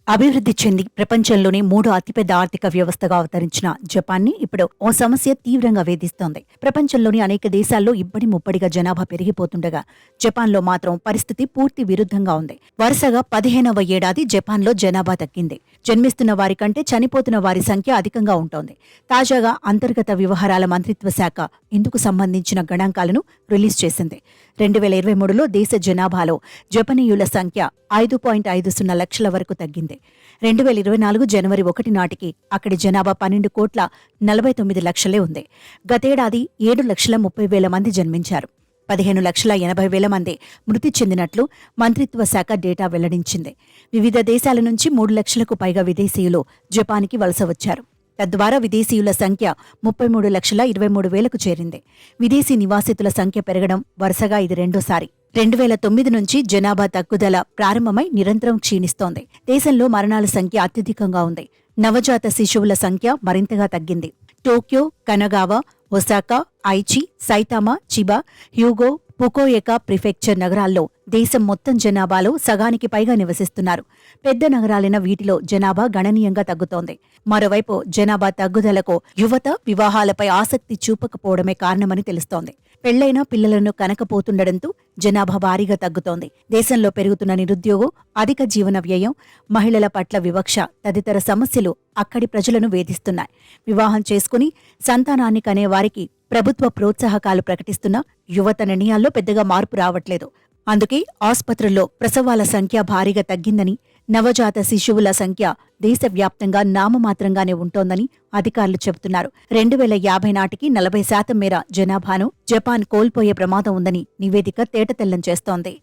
అభివృద్ధి చెంది ప్రపంచంలోనే మూడో అతిపెద్ద ఆర్థిక వ్యవస్థగా అవతరించిన జపాన్ని ఇప్పుడు ఓ సమస్య తీవ్రంగా వేధిస్తోంది. ప్రపంచంలోని అనేక దేశాల్లో ఇబ్బడి ముబ్బడిగా జనాభా పెరిగిపోతుండగా జపాన్లో మాత్రం పరిస్థితి పూర్తి విరుద్ధంగా ఉంది. వరుసగా 15వ ఏడాది జపాన్లో జనాభా తగ్గింది. జన్మిస్తున్న వారి కంటే చనిపోతున్న వారి సంఖ్య అధికంగా ఉంటోంది. తాజాగా అంతర్గత వ్యవహారాల మంత్రిత్వ శాఖ ఇందుకు సంబంధించిన గణాంకాలను రిలీజ్ చేసింది. 2023లో దేశ జనాభాలో జపనీయుల సంఖ్య 5.50 లక్షల వరకు తగ్గింది. 2024 జనవరి 1 నాటికి అక్కడి జనాభా 12,49,00,000 ఉంది. గతేడాది 7,30,000 మంది జన్మించారు. 15,80,000 మంది మృతి చెందినట్లు మంత్రిత్వ శాఖ డేటా వెల్లడించింది. వివిధ దేశాల నుంచి 3 లక్షలకు పైగా విదేశీయులు జపాన్కి వలస వచ్చారు. తద్వారా విదేశీయుల సంఖ్య 33,23,000కు చేరింది. విదేశీ నివాసితుల సంఖ్య పెరగడం వరుసగా ఇది రెండోసారి. 2009 నుంచి జనాభా తగ్గుదల ప్రారంభమై నిరంతరం క్షీణిస్తోంది. దేశంలో మరణాల సంఖ్య అత్యధికంగా ఉంది. నవజాత శిశువుల సంఖ్య మరింతగా తగ్గింది. Tokyo, కనగావా, Osaka, Aichi, Saitama, Chiba, Hugo, Fukuoka prefecture నగరాల్లో దేశం మొత్తం జనాభాలో సగానికి పైగా నివసిస్తున్నారు. పెద్ద నగరాలైన వీటిలో జనాభా గణనీయంగా తగ్గుతోంది. మరోవైపు జనాభా తగ్గుదలకు యువత వివాహాలపై ఆసక్తి చూపకపోవడమే కారణమని తెలుస్తోంది. పెళ్లైన పిల్లలను కనకపోతుండటంతో జనాభా భారీగా తగ్గుతోంది. దేశంలో పెరుగుతున్న నిరుద్యోగం, అధిక జీవన వ్యయం, మహిళల పట్ల వివక్ష తదితర సమస్యలు అక్కడి ప్రజలను వేధిస్తున్నాయి. వివాహం చేసుకుని సంతానాన్ని కనే వారికి ప్రభుత్వ ప్రోత్సాహకాలు ప్రకటిస్తున్నా యువత నిర్ణయాల్లో పెద్దగా మార్పు రావట్లేదు. అందుకే ఆస్పత్రుల్లో ప్రసవాల సంఖ్య భారీగా తగ్గిందని, నవజాత శిశువుల సంఖ్య దేశవ్యాప్తంగా నామమాత్రంగానే ఉంటోందని అధికారులు చెబుతున్నారు. 2050 నాటికి 40% మేర జనాభాను జపాన్ కోల్పోయే ప్రమాదం ఉందని నివేదిక తేటతెల్లం చేస్తోంది.